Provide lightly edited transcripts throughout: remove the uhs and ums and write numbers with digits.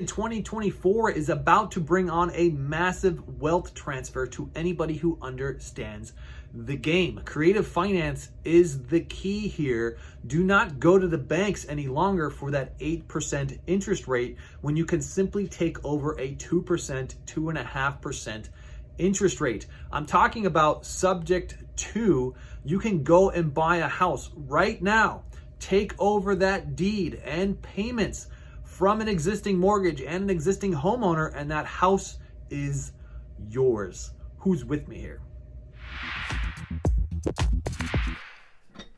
2024 is about to bring on a massive wealth transfer to anybody who understands the game. Creative finance is the key here. Do not go to the banks any longer for that 8% interest rate when you can simply take over a 2%, 2.5% interest rate. I'm talking about subject to. You can go and buy a house right now, take over that deed and payments from an existing mortgage and an existing homeowner, and that house is yours. Who's with me here?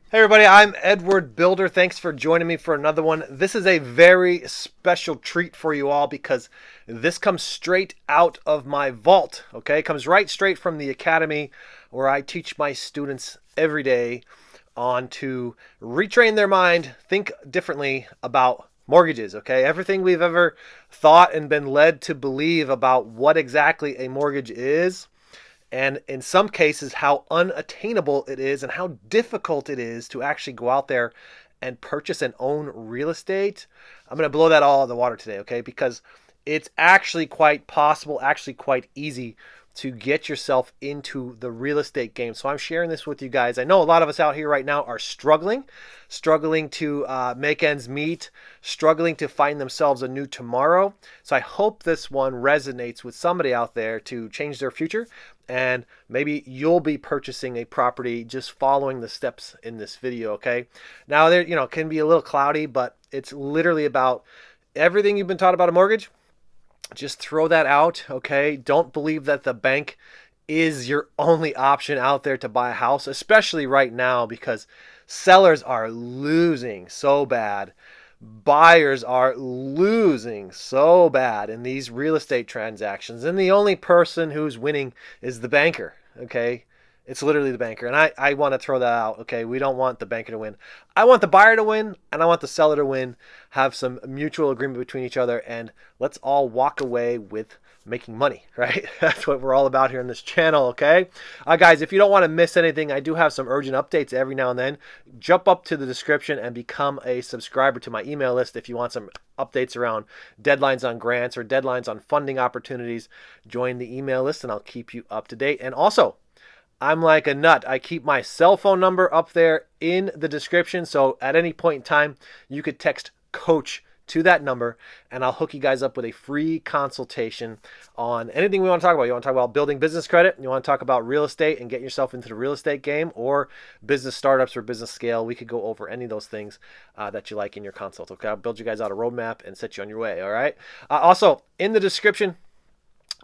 Hey everybody, I'm Edward Bilder. Thanks for joining me for another one. This is a very special treat for you all because this comes straight out of my vault, okay? It comes right straight from the academy where I teach my students every day on to retrain their mind, think differently about mortgages, okay? Everything we've ever thought and been led to believe about what exactly a mortgage is, and in some cases how unattainable it is and how difficult it is to actually go out there and purchase and own real estate. I'm going to blow that all out of the water today, okay? Because it's actually quite possible, actually quite easy to get yourself into the real estate game. So I'm sharing this with you guys. I know a lot of us out here right now are struggling to make ends meet, struggling to find themselves a new tomorrow. So I hope this one resonates with somebody out there to change their future. And maybe you'll be purchasing a property just following the steps in this video, okay? Now, there, it can be a little cloudy, but it's literally about everything you've been taught about a mortgage. Just throw that out, okay? Don't believe that the bank is your only option out there to buy a house, especially right now because sellers are losing so bad. Buyers are losing so bad in these real estate transactions. And the only person who's winning is the banker, okay? It's literally the banker. And I want to throw that out, okay? We don't want the banker to win. I want the buyer to win, and I want the seller to win, have some mutual agreement between each other, and let's all walk away with making money, right? That's what we're all about here on this channel, okay? Guys, if you don't want to miss anything, I do have some urgent updates every now and then. Jump up to the description and become a subscriber to my email list if you want some updates around deadlines on grants or deadlines on funding opportunities. Join the email list and I'll keep you up to date. And also, I'm like a nut. I keep my cell phone number up there in the description. So at any point in time, you could text coach to that number and I'll hook you guys up with a free consultation on anything we want to talk about. You want to talk about building business credit? You want to talk about real estate and getting yourself into the real estate game, or business startups or business scale? We could go over any of those things that you like in your consult. Okay, I'll build you guys out a roadmap and set you on your way. All right. Also, in the description,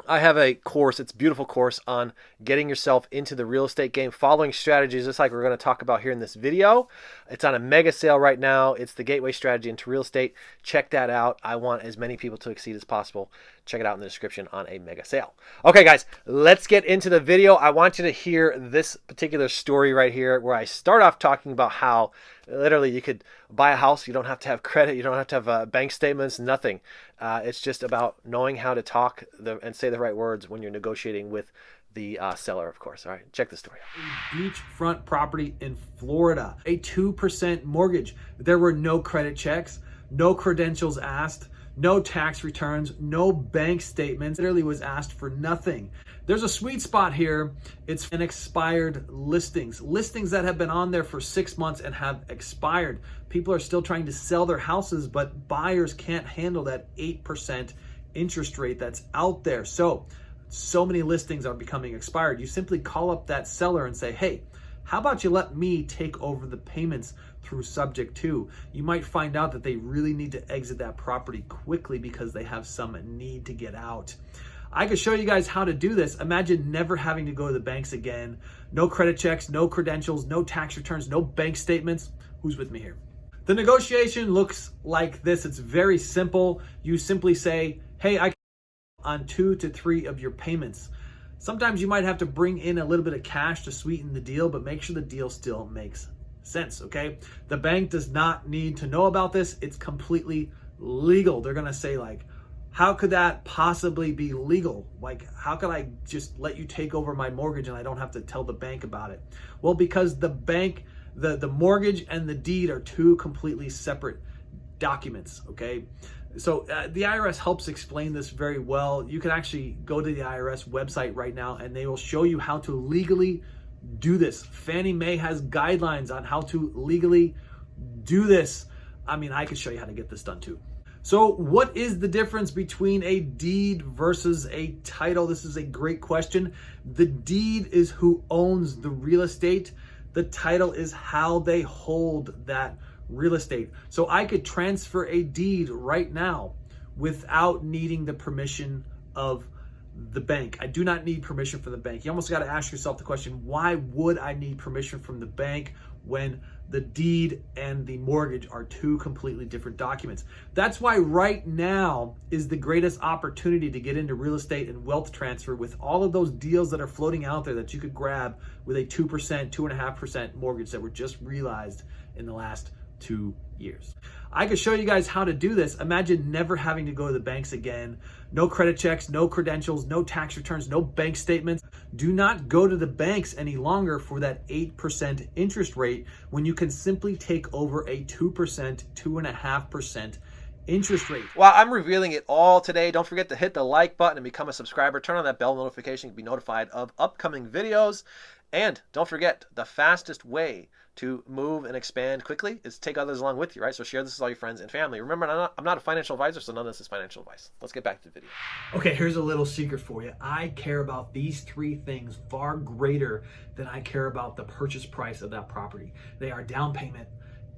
I have a course, it's a beautiful course on getting yourself into the real estate game, following strategies just like we're going to talk about here in this video. It's on a mega sale right now. It's the gateway strategy into real estate. Check that out. I want as many people to exceed as possible. Check it out in the description on a mega sale. Okay, guys, let's get into the video. I want you to hear this particular story right here where I start off talking about how literally you could buy a house. You don't have to have credit. You don't have to have bank statements, nothing. It's just about knowing how to talk and say the right words when you're negotiating with the seller, of course. All right, check the story out. Beachfront property in Florida, a 2% mortgage. There were no credit checks, no credentials asked, no tax returns, no bank statements. Literally was asked for nothing. There's a sweet spot here. It's an expired listings that have been on there for 6 months and have expired. People are still trying to sell their houses, but buyers can't handle that 8% interest rate that's out there. So many listings are becoming expired. You simply call up that seller and say, hey, how about you let me take over the payments through subject to? You might find out that they really need to exit that property quickly because they have some need to get out. I could show you guys how to do this. Imagine never having to go to the banks again. No credit checks, no credentials, no tax returns, no bank statements. Who's with me here? The negotiation looks like this. It's very simple. You simply say, hey, I can on 2 to 3 of your payments. Sometimes you might have to bring in a little bit of cash to sweeten the deal, but make sure the deal still makes sense, okay? The bank does not need to know about this. It's completely legal. They're gonna say like, how could that possibly be legal? Like, how could I just let you take over my mortgage and I don't have to tell the bank about it? Well, because the bank, the mortgage and the deed are two completely separate documents, okay? So the IRS helps explain this very well. You can actually go to the IRS website right now and they will show you how to legally do this. Fannie Mae has guidelines on how to legally do this. I mean, I could show you how to get this done too. So what is the difference between a deed versus a title? This is a great question. The deed is who owns the real estate. The title is how they hold that real estate. So I could transfer a deed right now without needing the permission of the bank. I do not need permission from the bank. You almost got to ask yourself the question, why would I need permission from the bank when the deed and the mortgage are two completely different documents? That's why right now is the greatest opportunity to get into real estate and wealth transfer with all of those deals that are floating out there that you could grab with a 2%, 2.5% mortgage that were just realized in the last 2 years. I could show you guys how to do this. Imagine never having to go to the banks again. No credit checks, no credentials, no tax returns, no bank statements. Do not go to the banks any longer for that 8% interest rate when you can simply take over a 2%, 2.5% interest rate. Well, I'm revealing it all today. Don't forget to hit the like button and become a subscriber. Turn on that bell notification to be notified of upcoming videos. And don't forget, the fastest way to move and expand quickly is take others along with you, right? So share this with all your friends and family. Remember, I'm not a financial advisor, so none of this is financial advice. Let's get back to the video. Okay, here's a little secret for you. I care about these three things far greater than I care about the purchase price of that property. They are down payment,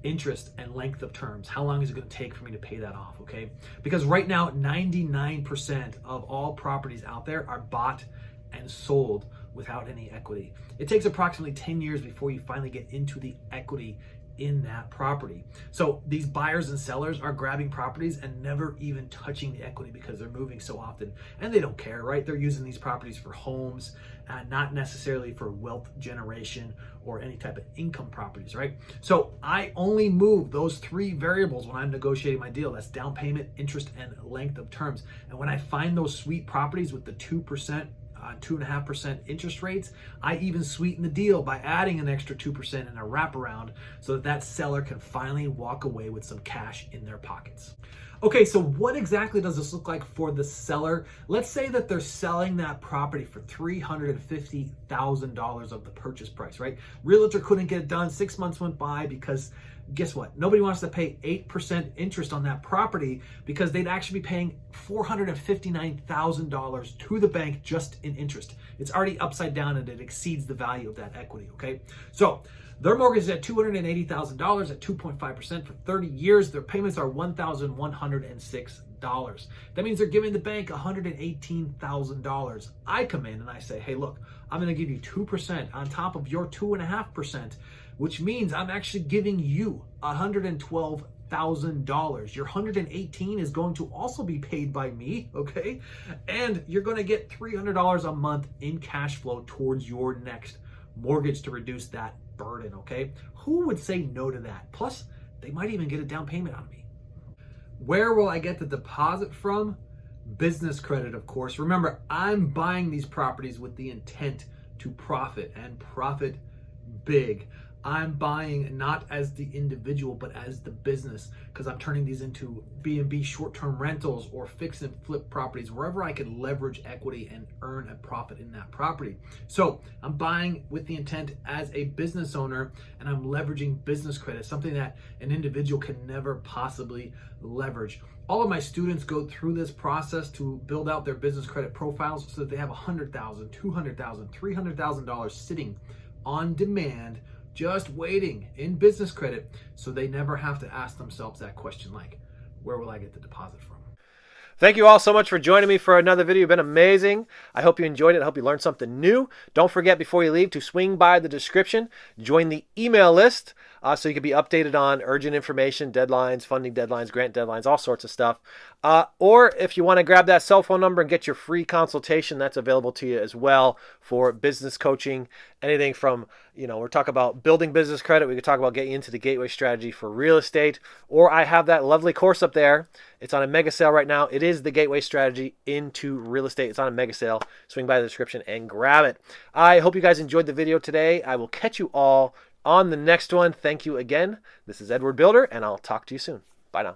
interest, and length of terms. How long is it going to take for me to pay that off, okay? Because right now, 99% of all properties out there are bought and sold without any equity. It takes approximately 10 years before you finally get into the equity in that property. So these buyers and sellers are grabbing properties and never even touching the equity because they're moving so often and they don't care, right? They're using these properties for homes, not necessarily for wealth generation or any type of income properties, right? So I only move those three variables when I'm negotiating my deal. That's down payment, interest, and length of terms. And when I find those sweet properties with the 2%, 2.5% interest rates, I even sweeten the deal by adding an extra 2% in a wraparound so that that seller can finally walk away with some cash in their pockets. Okay, so what exactly does this look like for the seller? Let's say that they're selling that property for $350,000 of the purchase price, right? Realtor couldn't get it done. 6 months went by because guess what? Nobody wants to pay 8% interest on that property because they'd actually be paying $459,000 to the bank just in interest. It's already upside down and it exceeds the value of that equity, okay? So their mortgage is at $280,000 at 2.5% for 30 years. Their payments are $1,106. That means they're giving the bank $118,000. I come in and I say, hey, look, I'm going to give you 2% on top of your 2.5%, which means I'm actually giving you $112,000. Your $118,000 is going to also be paid by me, okay? And you're going to get $300 a month in cash flow towards your next mortgage to reduce that burden, okay? Who would say no to that? Plus, they might even get a down payment on me. Where will I get the deposit from? Business credit, of course. Remember, I'm buying these properties with the intent to profit and profit big. I'm buying not as the individual, but as the business, because I'm turning these into B&B short-term rentals or fix and flip properties, wherever I can leverage equity and earn a profit in that property. So I'm buying with the intent as a business owner, and I'm leveraging business credit, something that an individual can never possibly leverage. All of my students go through this process to build out their business credit profiles so that they have $100,000, $200,000, $300,000 sitting on demand, just waiting in business credit, so they never have to ask themselves that question like, where will I get the deposit from? Thank you all so much for joining me for another video. You've been amazing. I hope you enjoyed it. I hope you learned something new. Don't forget before you leave to swing by the description, join the email list so you can be updated on urgent information, deadlines, funding deadlines, grant deadlines, all sorts of stuff. Or if you want to grab that cell phone number and get your free consultation, that's available to you as well for business coaching. Anything from, we're talking about building business credit. We could talk about getting into the gateway strategy for real estate. Or I have that lovely course up there. It's on a mega sale right now. It is the gateway strategy into real estate. It's on a mega sale. Swing by the description and grab it. I hope you guys enjoyed the video today. I will catch you all on the next one. Thank you again. This is Edward Bilder, and I'll talk to you soon. Bye now.